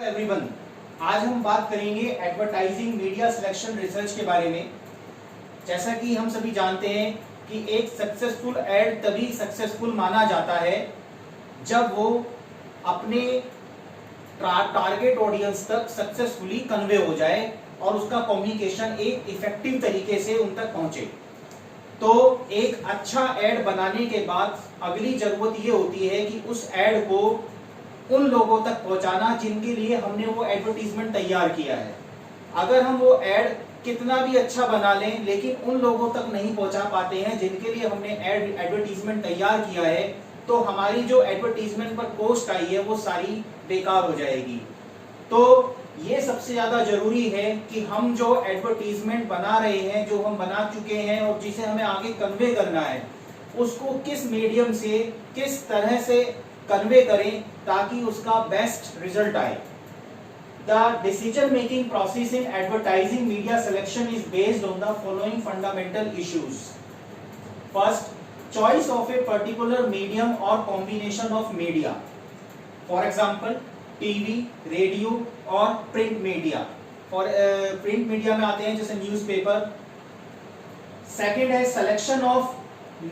Everyone, आज हम बात करेंगे एडवर्टाइजिंग मीडिया सिलेक्शन रिसर्च के बारे में। जैसा कि हम सभी जानते हैं कि एक सक्सेसफुल एड तभी सक्सेसफुल माना जाता है जब वो अपने टारगेट ऑडियंस तक सक्सेसफुली कन्वे हो जाए और उसका कम्युनिकेशन एक इफेक्टिव तरीके से उन तक पहुंचे। तो एक अच्छा एड बनाने के बाद अगली जरूरत ये होती है कि उस एड को उन लोगों तक पहुंचाना जिनके लिए हमने वो एडवर्टीजमेंट तैयार किया है। अगर हम वो एड कितना भी अच्छा बना लें लेकिन उन लोगों तक नहीं पहुंचा पाते हैं जिनके लिए हमने एडवर्टीजमेंट तैयार किया है, तो हमारी जो एडवर्टीजमेंट पर कॉस्ट आई है वो सारी बेकार हो जाएगी। तो ये सबसे ज्यादा जरूरी है कि हम जो एडवर्टीजमेंट बना रहे हैं, जो हम बना चुके हैं और जिसे हमें आगे कन्वे करना है, उसको किस मीडियम से किस तरह से कन्वे करें ताकि उसका बेस्ट रिजल्ट आए। The decision making process in advertising media selection is based on the following fundamental issues. First, choice of a particular medium or combination of media. For example, TV, radio और print media. For print media में आते हैं जैसे newspaper. Second है selection of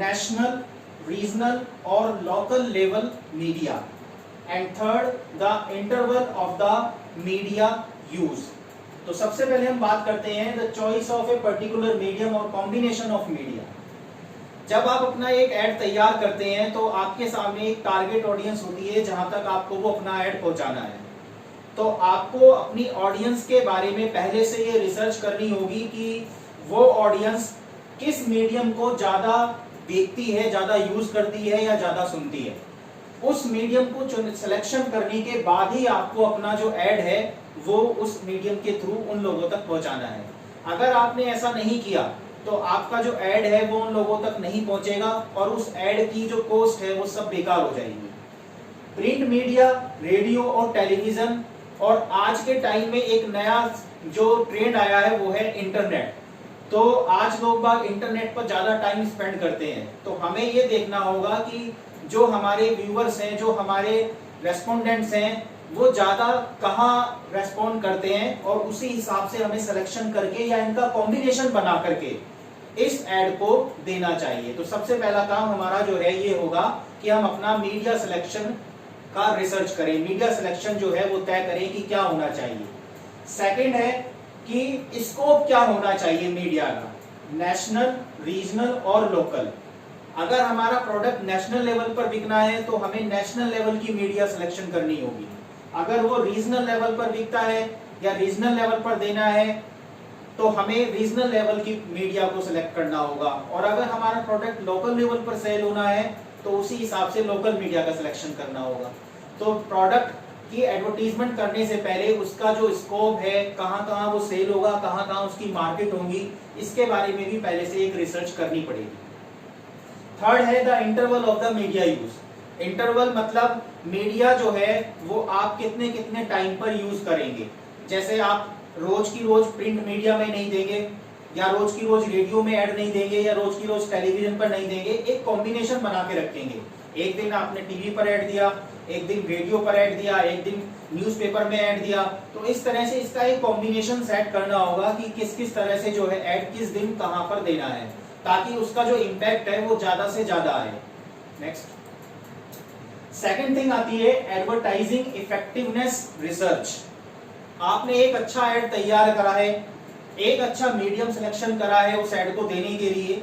national, regional और local level media. And third, the interval of the media use. तो सबसे पहले हम बात करते हैं the choice of a particular medium और combination of media. जब आप अपना एक ऐड तैयार करते हैं तो आपके सामने एक टारगेट ऑडियंस होती है जहां तक आपको वो अपना ऐड पहुंचाना है। तो आपको अपनी ऑडियंस के बारे में पहले से ये रिसर्च करनी होगी कि वो ऑडियंस किस मीडियम को ज्यादा देखती है, ज्यादा यूज करती है या ज्यादा सुनती है। उस मीडियम को सिलेक्शन करने के बाद ही आपको अपना जो ऐड है वो उस मीडियम के थ्रू उन लोगों तक पहुंचाना है। अगर आपने ऐसा नहीं किया तो आपका जो ऐड है वो उन लोगों तक नहीं पहुंचेगा और उस ऐड की जो कॉस्ट है वो सब बेकार हो जाएगी। प्रिंट मीडिया, रेडियो और टेलीविजन, और आज के टाइम में एक नया जो ट्रेंड आया है वो है इंटरनेट। तो आज लोग बाग इंटरनेट पर ज्यादा टाइम स्पेंड करते हैं। तो हमें ये देखना होगा कि जो हमारे व्यूअर्स हैं, जो हमारे रेस्पोंडेंट्स हैं, वो ज्यादा कहाँ रेस्पॉन्ड करते हैं और उसी हिसाब से हमें सिलेक्शन करके या इनका कॉम्बिनेशन बना करके इस एड को देना चाहिए। तो सबसे पहला काम हमारा जो है ये होगा कि हम अपना मीडिया सिलेक्शन का रिसर्च करें, मीडिया सिलेक्शन जो है वो तय करें कि क्या होना चाहिए। सेकंड है कि स्कोप क्या होना चाहिए मीडिया का, नेशनल, रीजनल और लोकल। अगर हमारा प्रोडक्ट नेशनल लेवल पर बिकना है तो हमें नेशनल लेवल की मीडिया सिलेक्शन करनी होगी। अगर वो रीजनल लेवल पर बिकता है या रीजनल लेवल पर देना है तो हमें रीजनल लेवल की मीडिया को सिलेक्ट करना होगा। और अगर हमारा प्रोडक्ट लोकल लेवल पर सेल होना है तो उसी हिसाब से लोकल मीडिया का सिलेक्शन करना होगा। तो प्रोडक्ट की एडवर्टीजमेंट करने से पहले उसका जो स्कोप है, कहाँ कहाँ वो सेल होगा, कहाँ कहाँ उसकी मार्केट होगी, इसके बारे में भी पहले से एक रिसर्च करनी पड़ेगी। थर्ड है the interval of the media use. Interval मतलब मीडिया जो है वो आप कितने कितने टाइम पर यूज करेंगे। जैसे आप रोज की रोज प्रिंट मीडिया में नहीं देंगे, या रोज की रोज रेडियो में ऐड नहीं देंगे, या रोज की रोज टेलीविजन पर नहीं देंगे। एक कॉम्बिनेशन बना के रखेंगे। एक दिन आपने टीवी पर ऐड दिया, एक दिन रेडियो पर ऐड दिया, एक दिन न्यूज़पेपर में ऐड दिया। तो इस तरह से इसका एक कॉम्बिनेशन सेट करना होगा कि किस किस तरह से जो है ऐड किस दिन कहां पर देना है, ताकि उसका जो इम्पैक्ट है वो ज्यादा से ज्यादा आए। नेक्स्ट, सेकंड थिंग आती है एडवर्टाइजिंग इफेक्टिवनेस रिसर्च। आपने एक अच्छा ऐड तैयार करा है, एक अच्छा मीडियम सिलेक्शन करा है उस ऐड को देने के लिए,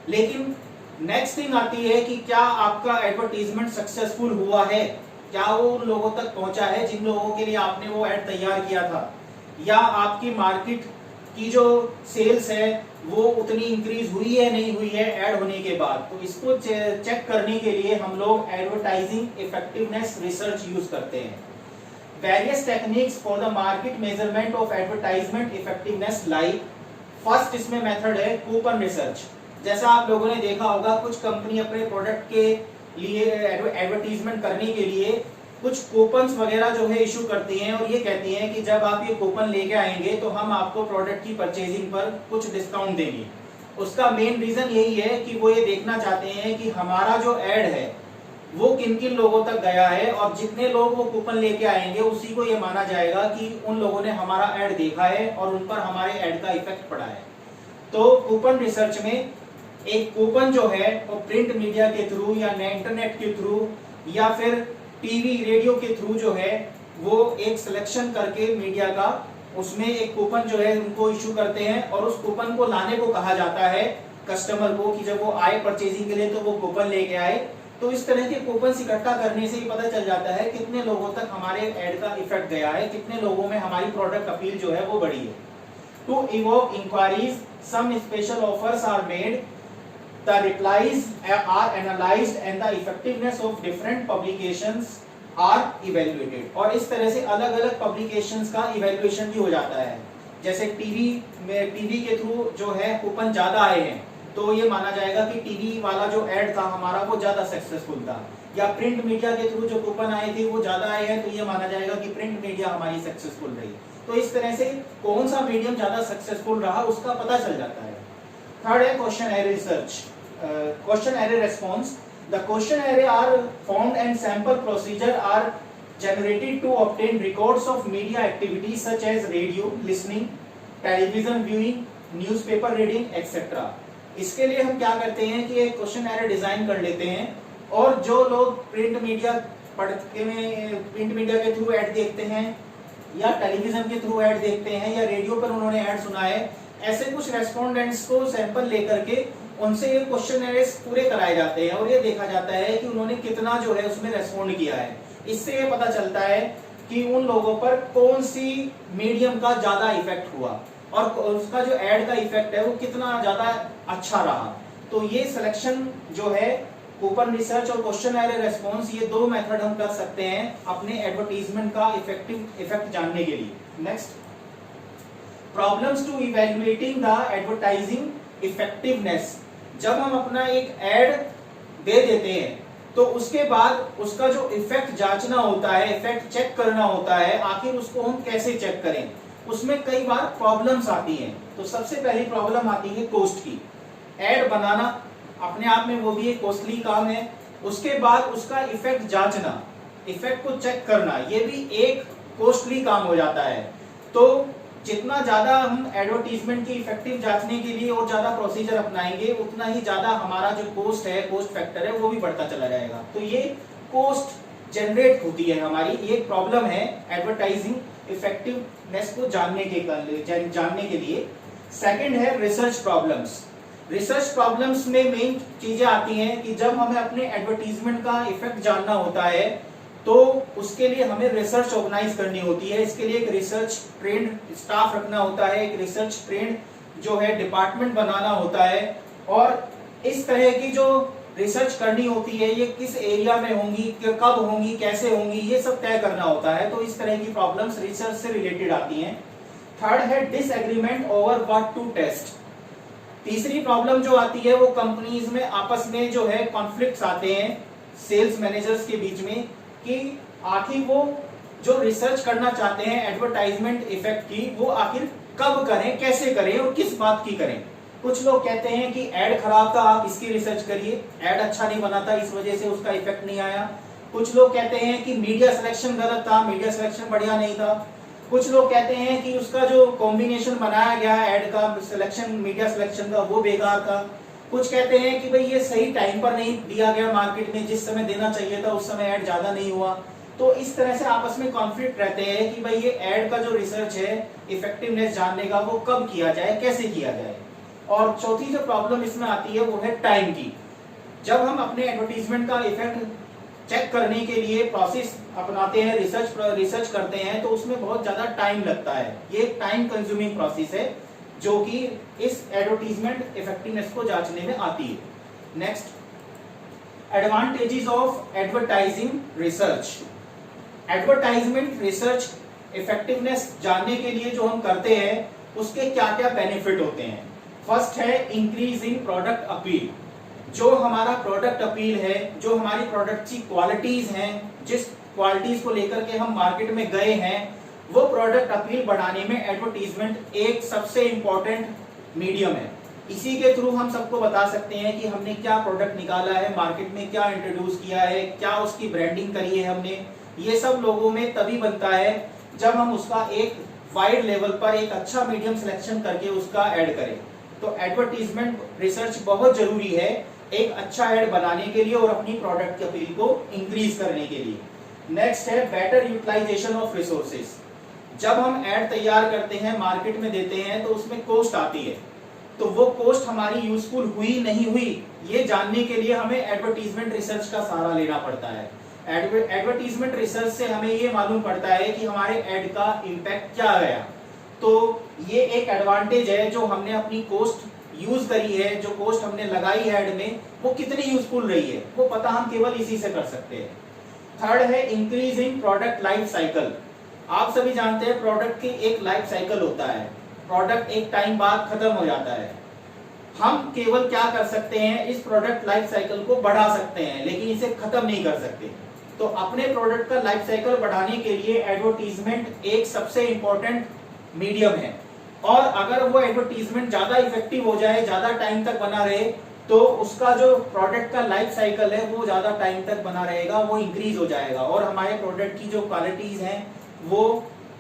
लेकिन नेक्स्ट थिंग आती है कि क्या आपका एडवर्टीजमेंट सक्सेसफुल हुआ है, क्या वो उन लोगों तक पहुंचा है जिन लोगों के लिए आपने वो ऐड तैयार किया था, या आपकी मार्केट की जो सेल्स है वो उतनी इंक्रीज हुई है नहीं हुई है ऐड होने के बाद। तो इसको चेक करने के लिए हम लोग एडवर्टाइजिंग इफेक्टिवनेस रिसर्च यूज करते हैं। Various techniques for the market measurement of advertisement effectiveness like, first इसमें मेथड है कूपन रिसर्च। जैसा आप लोगों ने देखा होगा कुछ कंपनी अपने प्रोडक्ट के लिए एडवर्टीजमेंट करने के लिए कुछ कूपन्स वगैरह जो है इशू करती हैं और ये कहती हैं कि जब आप ये कूपन लेके आएंगे तो हम आपको प्रोडक्ट की परचेजिंग पर कुछ डिस्काउंट देंगे। उसका मेन रीजन यही है कि वो ये देखना चाहते हैं कि हमारा जो ऐड है वो किन किन लोगों तक गया है, और जितने लोग वो कूपन लेके आएंगे उसी को ये माना जाएगा कि उन लोगों ने हमारा ऐड देखा है और उन पर हमारे ऐड का इफेक्ट पड़ा है। तो कूपन रिसर्च में एक कूपन जो है वो प्रिंट मीडिया के थ्रू या इंटरनेट के थ्रू या फिर टीवी रेडियो के थ्रू जो है वो एक सिलेक्शन करके मीडिया का, उसमें एक कूपन जो है उनको इशू करते हैं और उस कूपन को लाने को कहा जाता है कस्टमर को, कि जब वो आए परचेजिंग के लिए तो वो कूपन लेके आए। तो इस तरह के कूपन इकट्ठा करने से ही पता चल जाता है कितने लोगों तक हमारे ऐड का इफेक्ट गया है, कितने लोगों में हमारी प्रोडक्ट अपील जो है वो बढ़ी है। To evoke enquiries some special offers are made, the replies are analysed and the effectiveness of different publications are evaluated. और इस तरह से अलग अलग पब्लिकेशंस का इवेल्युएशन भी हो जाता है। जैसे टीवी के थ्रू जो है कूपन ज्यादा आए हैं तो ये माना जाएगा कि टीवी वाला जो ऐड था हमारा वो ज्यादा सक्सेसफुल था, या प्रिंट मीडिया के थ्रू जो कूपन आए थे वो ज्यादा आए हैं तो ये माना जाएगा कि प्रिंट मीडिया हमारी सक्सेसफुल रही। तो इस तरह से कौन सा मीडियम ज्यादा सक्सेसफुल रहा उसका पता चल जाता है। थर्ड है question array research, question array response. The question array are found and sample procedure are generated to obtain records of media activities such as radio listening, television viewing, newspaper reading, etc. इसके लिए हम क्या करते हैं कि एक question array design कर लेते हैं और जो लोग प्रिंट मीडिया के थ्रू ऐड देखते हैं या टेलीविजन के थ्रू ऐड देखते हैं या रेडियो पर उन्होंने ऐड सुना है, ऐसे कुछ रेस्पोंडेंट्स को सैंपल लेकर के उनसे ये क्वेश्चन एरेस पूरे कराए जाते हैं और ये देखा जाता है कि उन्होंने कितना जो है उसमें रेस्पॉन्ड किया है। इससे ये पता चलता है कि उन लोगों पर कौन सी मीडियम का ज्यादा इफेक्ट हुआ और उसका जो ऐड का इफेक्ट है वो कितना ज्यादा अच्छा रहा। तो ये सिलेक्शन जो है कूपन रिसर्च और क्वेश्चन एरे रेस्पॉन्स, ये दो मेथड हम कर सकते हैं अपने एडवर्टीजमेंट का इफेक्ट जानने के लिए। Next, problems to evaluating the advertising effectiveness. जब हम अपना एक ऐड दे देते हैं तो उसके बाद उसका जो इफेक्ट जांचना होता है, इफेक्ट चेक करना होता है, आखिर उसको हम कैसे चेक करें, उसमें कई बार प्रॉब्लम्स आती हैं। तो सबसे पहली प्रॉब्लम आती है कॉस्ट की। ऐड बनाना अपने आप में वो भी एक कॉस्टली काम है, उसके बाद उसका इफेक्ट जांचना, इफेक्ट को चेक करना, ये भी एक कॉस्टली काम हो जाता है। तो जितना ज्यादा हम एडवर्टीजमेंट की इफेक्टिव जांचने के लिए और ज्यादा प्रोसीजर अपनाएंगे उतना ही ज्यादा हमारा जो कॉस्ट है, कॉस्ट फैक्टर है, वो भी बढ़ता चला जाएगा। तो ये कॉस्ट जनरेट होती है हमारी, ये प्रॉब्लम है एडवर्टाइजिंग इफेक्टिवनेस को जानने के लिए। सेकंड है रिसर्च प्रॉब्लम्स। रिसर्च प्रॉब्लम्स में मेन चीजें आती हैं कि जब हमें अपने एडवर्टीजमेंट का इफेक्ट जानना होता है तो उसके लिए हमें रिसर्च ऑर्गेनाइज करनी होती है। इसके लिए एक रिसर्च ट्रेंड स्टाफ रखना होता है, एक रिसर्च ट्रेंड जो है डिपार्टमेंट बनाना होता है, और इस तरह की जो रिसर्च करनी होती है ये किस एरिया में होंगी, कब होंगी, कैसे होंगी, ये सब तय करना होता है। तो इस तरह की प्रॉब्लम्स रिसर्च से रिलेटेड आती हैं। थर्ड है disagreement over what to test. तीसरी प्रॉब्लम जो आती है वो कंपनीज में आपस में जो है कॉन्फ्लिक्ट्स आते हैं सेल्स मैनेजर्स के बीच में कि आखिर वो जो रिसर्च करना चाहते हैं एडवर्टाइजमेंट इफेक्ट की, वो आखिर कब करें, कैसे करें और किस बात की करें। कुछ लोग कहते हैं कि ऐड खराब था, आप इसकी रिसर्च करिए, ऐड अच्छा नहीं बना था इस वजह से उसका इफेक्ट नहीं आया। कुछ लोग कहते हैं कि मीडिया सिलेक्शन गलत था, मीडिया सिलेक्शन बढ़िया नहीं था। कुछ लोग कहते हैं कि उसका जो कॉम्बिनेशन बनाया गया ऐड का सिलेक्शन, मीडिया सिलेक्शन का, वो बेकार था। कुछ कहते हैं कि भाई ये सही टाइम पर नहीं दिया गया मार्केट में, जिस समय देना चाहिए था उस समय ऐड ज्यादा नहीं हुआ। तो इस तरह से आपस में कॉन्फ्लिक्ट रहते हैं कि भाई ये ऐड का जो रिसर्च है इफेक्टिवनेस जानने का वो कब किया जाए, कैसे किया जाए। और चौथी जो प्रॉब्लम इसमें आती है वो है टाइम की। जब हम अपने एडवर्टीजमेंट का इफेक्ट चेक करने के लिए प्रोसेस अपनाते हैं, रिसर्च करते हैं, तो उसमें बहुत ज्यादा टाइम लगता है। ये टाइम कंज्यूमिंग प्रोसेस है जो कि इस एडवर्टीजमेंट इफेक्टिवनेस को जांचने में आती है। Next, advantages of advertising research. Advertisement research effectiveness जानने के लिए जो हम करते हैं उसके क्या क्या बेनिफिट होते हैं। फर्स्ट है इंक्रीज इन प्रोडक्ट अपील। जो हमारा प्रोडक्ट अपील है, जो हमारी प्रोडक्ट की क्वालिटीज हैं, जिस क्वालिटीज को लेकर के हम मार्केट में गए हैं, वो प्रोडक्ट अपील बढ़ाने में एडवर्टीजमेंट एक सबसे इंपॉर्टेंट मीडियम है। इसी के थ्रू हम सबको बता सकते हैं कि हमने क्या प्रोडक्ट निकाला है, मार्केट में क्या इंट्रोड्यूस किया है, क्या उसकी ब्रांडिंग करी है हमने। ये सब लोगों में तभी बनता है जब हम उसका एक वाइड लेवल पर एक अच्छा मीडियम सिलेक्शन करके उसका ऐड करें। तो एडवर्टीजमेंट रिसर्च बहुत जरूरी है एक अच्छा ऐड बनाने के लिए और अपनी प्रोडक्ट की अपील को इंक्रीज करने के लिए। नेक्स्ट है बेटर यूटिलाइजेशन ऑफ रिसोर्सेज। जब हम ऐड तैयार करते हैं, मार्केट में देते हैं, तो उसमें कॉस्ट आती है, तो वो कॉस्ट हमारी यूजफुल हुई नहीं हुई, ये जानने के लिए हमें एडवर्टीजमेंट रिसर्च का सहारा लेना पड़ता है। एडवर्टीजमेंट रिसर्च से हमें ये मालूम पड़ता है कि हमारे ऐड का इम्पैक्ट क्या गया। तो ये एक एडवांटेज है जो हमने अपनी कॉस्ट यूज करी है, जो कॉस्ट हमने लगाई है ऐड में, वो कितनी यूजफुल रही है, वो पता हम केवल इसी से कर सकते हैं। थर्ड है इंक्रीजिंग प्रोडक्ट लाइफ साइकिल। आप सभी जानते हैं प्रोडक्ट की एक लाइफ साइकिल होता है, प्रोडक्ट एक टाइम बाद खत्म हो जाता है। हम केवल क्या कर सकते हैं, इस प्रोडक्ट लाइफ साइकिल को बढ़ा सकते हैं, लेकिन इसे खत्म नहीं कर सकते। तो अपने प्रोडक्ट का लाइफ साइकिल बढ़ाने के लिए एडवर्टीजमेंट एक सबसे इंपॉर्टेंट मीडियम है। और अगर वो एडवर्टीजमेंट ज्यादा इफेक्टिव हो जाए, ज्यादा टाइम तक बना रहे, तो उसका जो प्रोडक्ट का लाइफ साइकिल है वो ज्यादा टाइम तक बना रहेगा, वो इंक्रीज हो जाएगा और हमारे प्रोडक्ट की जो क्वालिटीज हैं वो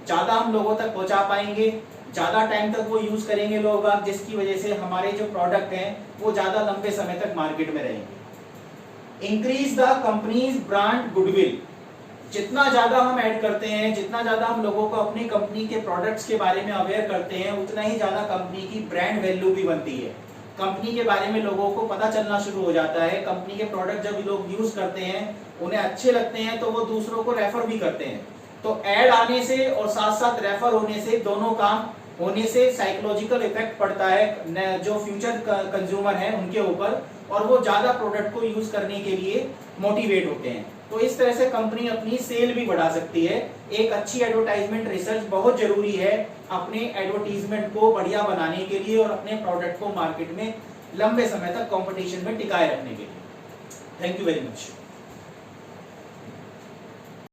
ज्यादा हम लोगों तक पहुंचा पाएंगे, ज्यादा टाइम तक वो यूज करेंगे लोग, जिसकी वजह से हमारे जो प्रोडक्ट हैं वो ज्यादा लंबे समय तक मार्केट में रहेंगे। Increase the companies brand goodwill. जितना ज्यादा हम ऐड करते हैं, जितना ज्यादा हम लोगों को अपनी कंपनी के प्रोडक्ट्स के बारे में अवेयर करते हैं, उतना ही ज्यादा कंपनी की ब्रांड वैल्यू भी बनती है। कंपनी के बारे में लोगों को पता चलना शुरू हो जाता है। कंपनी के प्रोडक्ट जब लोग यूज करते हैं, उन्हें अच्छे लगते हैं, तो वो दूसरों को रेफर भी करते हैं। तो ऐड आने से और साथ साथ रेफर होने से, दोनों काम होने से साइकोलॉजिकल इफेक्ट पड़ता है जो फ्यूचर कंज्यूमर है उनके ऊपर, और वो ज्यादा प्रोडक्ट को यूज करने के लिए मोटिवेट होते हैं। तो इस तरह से कंपनी अपनी सेल भी बढ़ा सकती है। एक अच्छी एडवर्टाइजमेंट रिसर्च बहुत जरूरी है अपने एडवर्टीजमेंट को बढ़िया बनाने के लिए और अपने प्रोडक्ट को मार्केट में लंबे समय तक कंपटीशन में टिकाए रखने के लिए। Thank you very much.